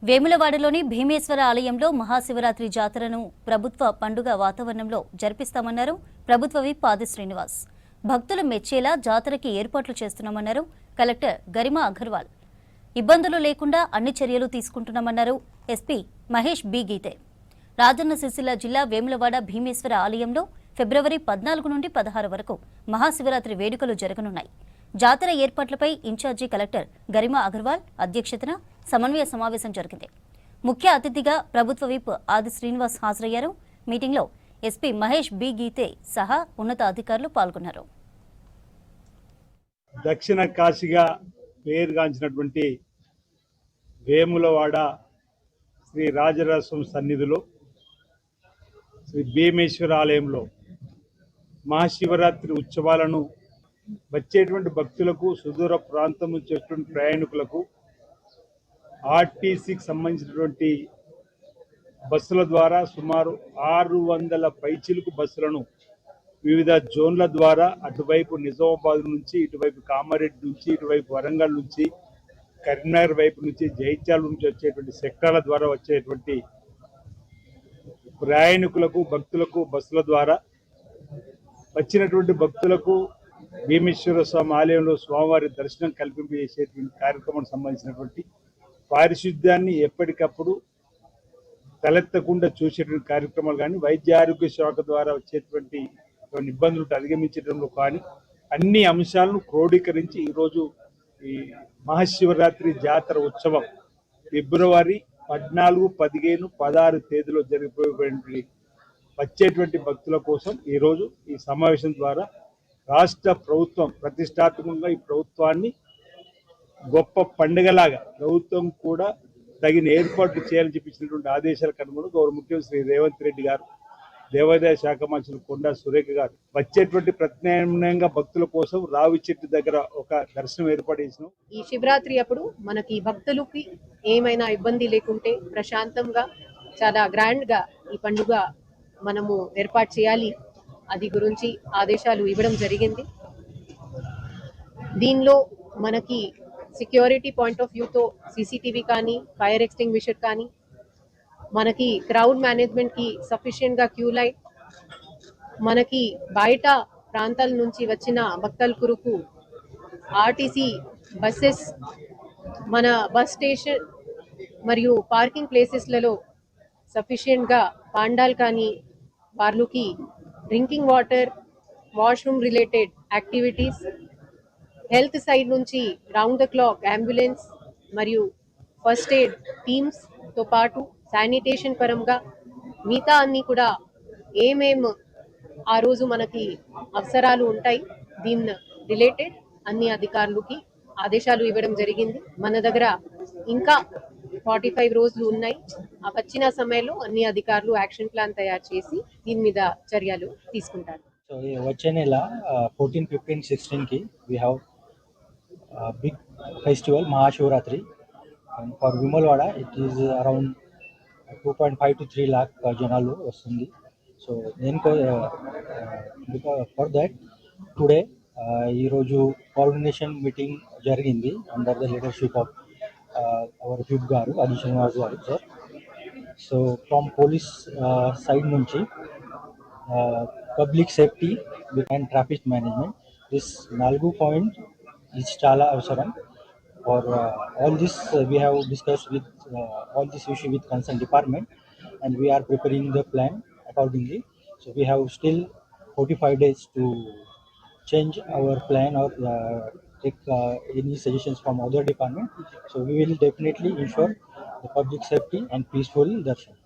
వేములవాడలోని భీమేశ్వర ఆలయంలో మహాశివరాత్రి జాతరను ప్రభుత్వ పండుగ వాతావరణంలో జరిపిస్తామన్నారు ప్రభుత్వ విప్ ఆది శ్రీనివాస్. భక్తులు మెచ్చేలా జాతరకి ఏర్పాట్లు చేస్తున్నామన్నారు కలెక్టర్ గరిమా అగర్వాల్. ఇబ్బందులు లేకుండా అన్ని చర్యలు తీసుకుంటున్నామన్నారు ఎస్పీ మహేష్ బి గీతే. రాజన్న సిరిసిల్ల జిల్లా వేములవాడ భీమేశ్వర ఆలయంలో ఫిబ్రవరి 14 నుండి 16 వరకు మహాశివరాత్రి వేడుకలు జరగనున్నాయి. జాతర ఏర్పాట్లపై ఇన్ఛార్జి కలెక్టర్ గరిమా అగర్వాల్ అధ్యక్షతన సమన్వయ సమావేశం జరిగింది. ముఖ్య అతిథిగా ప్రభుత్వ విప్ ఆది శ్రీనివాస్ హాజరయ్యారు. మీటింగ్లో ఎస్పీ మహేష్ బి గీతే సహా ఉన్నత అధికారులు పాల్గొన్నారు. దక్షిణ కాశీగా పేరుగాంచినటువంటి వేములవాడ శ్రీ రాజరాజస్వామి సన్నిధిలో శ్రీ భీమేశ్వర ఆలయంలో మహాశివరాత్రి ఉత్సవాలను వచ్చేటువంటి భక్తులకు, సుదూర ప్రాంతం నుంచి వచ్చేటువంటి ప్రయాణికులకు ఆర్టీసీకి సంబంధించినటువంటి బస్సుల ద్వారా సుమారు 600 పైచిలుకు బస్సులను వివిధ జోన్ల ద్వారా అటువైపు నిజామాబాద్ నుంచి, ఇటువైపు కామారెడ్డి నుంచి, ఇటువైపు వరంగల్ నుంచి, కరీంనగర్ వైపు నుంచి, జైత్యాల నుంచి వచ్చేటువంటి సెక్టార్ల ద్వారా వచ్చేటువంటి ప్రయాణికులకు, భక్తులకు బస్సుల ద్వారా వచ్చినటువంటి భక్తులకు భీమేశ్వర స్వామి ఆలయంలో స్వామివారి దర్శనం కల్పింపజేసేటువంటి కార్యక్రమానికి సంబంధించినటువంటి పారిశుద్ధ్యాన్ని ఎప్పటికప్పుడు తలెత్తకుండా చూసేటువంటి కార్యక్రమాలు కానీ, వైద్య ఆరోగ్య శాఖ ద్వారా వచ్చేటువంటి ఇబ్బందులు అధిగమించడంలో కానీ అన్ని అంశాలను క్రోడీకరించి ఈరోజు ఈ మహాశివరాత్రి జాతర ఉత్సవం ఫిబ్రవరి 14, 15, 16 తేదీలో జరిగిపోయేటువంటి వచ్చేటువంటి భక్తుల కోసం ఈరోజు ఈ సమావేశం ద్వారా రాష్ట్ర ప్రభుత్వం ప్రతిష్టాత్మకంగా ఈ ప్రభుత్వాన్ని గొప్ప పండుగలాగా ప్రభుత్వం కూడా తగిన ఏర్పాట్లు చేయాలని చెప్పించినటువంటి ఆదేశాలకు అనుగుణంగా గౌరవ ముఖ్యమంత్రి శ్రీ రేవంత్ రెడ్డి గారు, దేవాదాయ శాఖ మంత్రులు కొండా సురేఖ గారు వచ్చేటువంటి ప్రత్యామ్నాయంగా భక్తుల కోసం రావి చెట్టు దగ్గర ఒక దర్శనం ఏర్పాటు చేసినాం. ఈ శివరాత్రి అప్పుడు మనకి భక్తులకి ఏమైనా ఇబ్బంది లేకుంటే ప్రశాంతంగా చాలా గ్రాండ్ గా ఈ పండుగ మనము ఏర్పాటు చేయాలి, అది గురించి ఆదేశాలు ఇవ్వడం జరిగింది. దీనిలో మనకి సెక్యూరిటీ పాయింట్ ఆఫ్ వ్యూతో సీసీటీవీ కానీ, ఫైర్ ఎక్స్టింగ్విషర్ కానీ, మనకి క్రౌడ్ మేనేజ్మెంట్ కి సఫిషియెంట్ గా క్యూ లైన్, మనకి బయట ప్రాంతాల నుంచి వచ్చిన భక్తుల కొరకు ఆర్టీసీ బస్సెస్, మన బస్ స్టేషన్ మరియు పార్కింగ్ ప్లేసెస్లలో సఫిషియెంట్ గా పాండాల్ కానీ, వాళ్ళకి drinking water, washroom related activities, health side నుంచి రౌండ్ ద క్లాక్ అంబులెన్స్ మరియు ఫస్ట్ ఎయిడ్ టీమ్స్ తో పాటు శానిటేషన్ పరంగా మిగతా అన్ని కూడా ఏమేం ఆ రోజు మనకి అవసరాలు ఉంటాయి దీని రిలేటెడ్ అన్ని అధికారులకి ఆదేశాలు ఇవ్వడం జరిగింది. మన దగ్గర ఇంకా 45 రోజులు ఉన్నాయి. ఆ వచ్చిన సమయంలో అన్ని అధికారులు యాక్షన్ ప్లాన్ తయారు చేసి దీని మీద చర్యలు తీసుకుంటారు. సో వచ్చే నెల 14, 15, 16 కి we have big festival Mahashivratri, and for Vimalwada it is around 2.5 to 3 lakh జనాలు వస్తుంది. సో దేనికో ఫర్ దట్ టుడే ఈరోజు కోఆర్డినేషన్ మీటింగ్ జరిగింది under the leadership of our whip గారు ఆది శ్రీనివాస్ గారు sir. So from police side నుంచి public safety and traffic management this 4 point is చాలా అవసరం. For all this we have discussed with all this issue with concerned department, and we are preparing the plan accordingly. So we have still 45 days to change our plan or take any suggestions from other department. So we will definitely ensure the public safety and peaceful darshan.